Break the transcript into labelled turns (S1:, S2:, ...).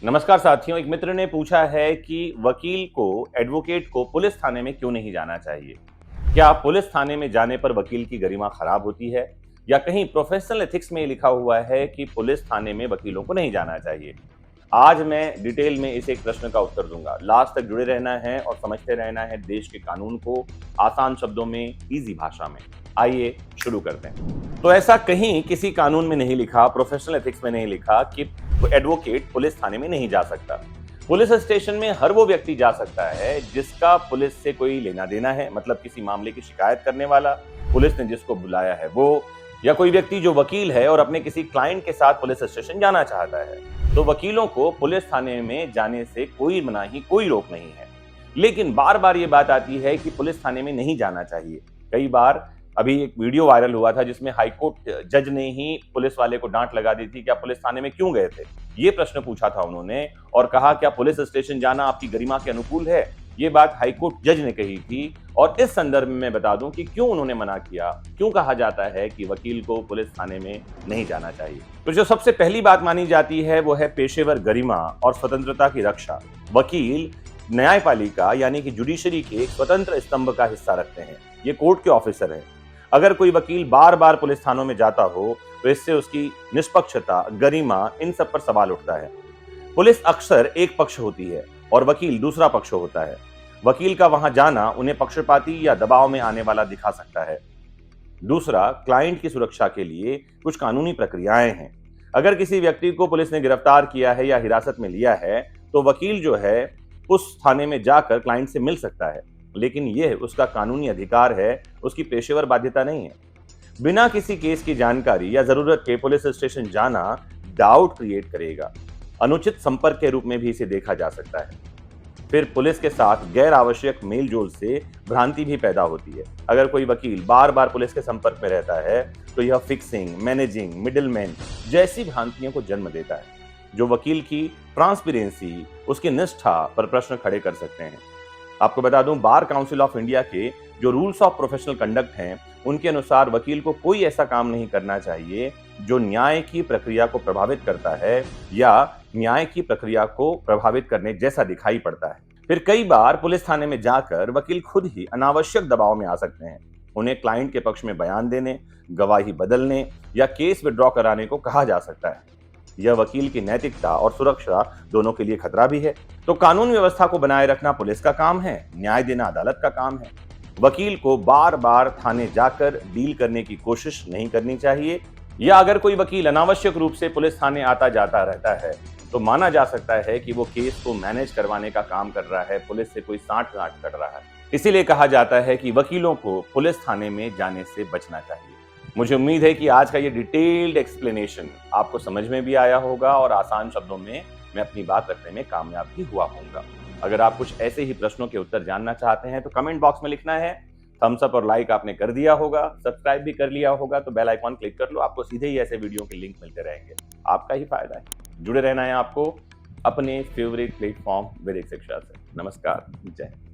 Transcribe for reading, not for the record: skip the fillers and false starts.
S1: नमस्कार साथियों। एक मित्र ने पूछा है कि वकील को एडवोकेट को पुलिस थाने में क्यों नहीं जाना चाहिए। क्या पुलिस थाने में जाने पर वकील की गरिमा खराब होती है या कहीं प्रोफेशनल एथिक्स में लिखा हुआ है कि पुलिस थाने में वकीलों को नहीं जाना चाहिए। आज मैं डिटेल में इस एक प्रश्न का उत्तर दूंगा। लास्ट तक जुड़े रहना है और समझते रहना है देश के कानून को आसान शब्दों में, इजी भाषा में। आइए शुरू करते हैं। तो ऐसा कहीं किसी कानून में नहीं लिखा, प्रोफेशनल एथिक्स में नहीं लिखा कि एडवोकेट पुलिस थाने में नहीं जा सकता। पुलिस स्टेशन में हर वो व्यक्ति जा सकता है जिसका पुलिस से कोई लेना देना है, मतलब किसी मामले की शिकायत करने वाला, पुलिस ने जिसको बुलाया है वो, या कोई व्यक्ति जो वकील है और अपने किसी क्लाइंट के साथ पुलिस स्टेशन जाना चाहता है। तो वकीलों को पुलिस थाने में जाने से कोई मनाही, कोई रोक नहीं है। लेकिन बार बार ये बात आती है कि पुलिस थाने में नहीं जाना चाहिए। कई बार अभी एक वीडियो वायरल हुआ था जिसमें हाईकोर्ट जज ने ही पुलिस वाले को डांट लगा दी थी, क्या पुलिस थाने में क्यों गए थे। ये प्रश्न पूछा था उन्होंने और कहा, क्या पुलिस स्टेशन जाना आपकी गरिमा के अनुकूल है। ये बात हाईकोर्ट जज ने कही थी। और इस संदर्भ में मैं बता दूं कि क्यों उन्होंने मना किया, क्यों कहा जाता है कि वकील को पुलिस थाने में नहीं जाना चाहिए। तो जो सबसे पहली बात मानी जाती है वो है पेशेवर गरिमा और स्वतंत्रता की रक्षा। वकील न्यायपालिका यानी कि जुडिशरी के एक स्वतंत्र स्तंभ का हिस्सा रखते हैं। ये कोर्ट के ऑफिसर हैं। अगर कोई वकील बार बार पुलिस थानों में जाता हो तो इससे उसकी निष्पक्षता, गरिमा, इन सब पर सवाल उठता है। पुलिस अक्सर एक पक्ष होती है और वकील दूसरा पक्ष होता है। वकील का वहां जाना उन्हें पक्षपाती या दबाव में आने वाला दिखा सकता है। दूसरा, क्लाइंट की सुरक्षा के लिए कुछ कानूनी प्रक्रियाएं हैं। अगर किसी व्यक्ति को पुलिस ने गिरफ्तार किया है या हिरासत में लिया है तो वकील जो है उस थाने में जाकर क्लाइंट से मिल सकता है, लेकिन यह उसका कानूनी अधिकार है, उसकी पेशेवर बाध्यता नहीं है। बिना किसी केस की जानकारी या जरूरत के पुलिस स्टेशन जाना डाउट क्रिएट करेगा। अनुचित संपर्क के रूप में भी इसे देखा जा सकता है। फिर पुलिस के साथ गैर आवश्यक मेल जोल से भ्रांति भी पैदा होती है। अगर कोई वकील बार बार पुलिस के संपर्क में रहता है तो यह फिक्सिंग, मैनेजिंग, मिडिलमैन जैसी भ्रांतियों को जन्म देता है, जो वकील की ट्रांसपेरेंसी, उसकी निष्ठा पर प्रश्न खड़े कर सकते हैं। आपको बता दूं, बार काउंसिल ऑफ इंडिया के जो रूल्स ऑफ प्रोफेशनल कंडक्ट हैं, उनके अनुसार वकील को कोई ऐसा काम नहीं करना चाहिए जो न्याय की प्रक्रिया को प्रभावित करता है या न्याय की प्रक्रिया को प्रभावित करने जैसा दिखाई पड़ता है। फिर कई बार पुलिस थाने में जाकर वकील खुद ही अनावश्यक दबाव में आ सकते हैं। उन्हें क्लाइंट के पक्ष में बयान देने, गवाही बदलने या केस विड्रॉ कराने को कहा जा सकता है। यह वकील की नैतिकता और सुरक्षा दोनों के लिए खतरा भी है। तो कानून व्यवस्था को बनाए रखना पुलिस का काम है, न्याय देना अदालत का काम है। वकील को बार बार थाने जाकर डील करने की कोशिश नहीं करनी चाहिए। या अगर कोई वकील अनावश्यक रूप से पुलिस थाने आता जाता रहता है तो माना जा सकता है कि वो केस को मैनेज करवाने का काम कर रहा है, पुलिस से कोई सांठ-गांठ कर रहा है। इसीलिए कहा जाता है कि वकीलों को पुलिस थाने में जाने से बचना चाहिए। मुझे उम्मीद है कि आज का ये डिटेल्ड एक्सप्लेनेशन आपको समझ में भी आया होगा और आसान शब्दों में मैं अपनी बात रखने में कामयाब भी हुआ होऊंगा। अगर आप कुछ ऐसे ही प्रश्नों के उत्तर जानना चाहते हैं तो कमेंट बॉक्स में लिखना है। थम्स अप और लाइक आपने कर दिया होगा, सब्सक्राइब भी कर लिया होगा तो बेल आइकॉन क्लिक कर लो, आपको सीधे ही ऐसे वीडियो के लिंक मिलते रहेंगे। आपका ही फायदा है। जुड़े रहना है आपको अपने फेवरेट प्लेटफॉर्म विवेक शिक्षा से। नमस्कार, जय हिंद।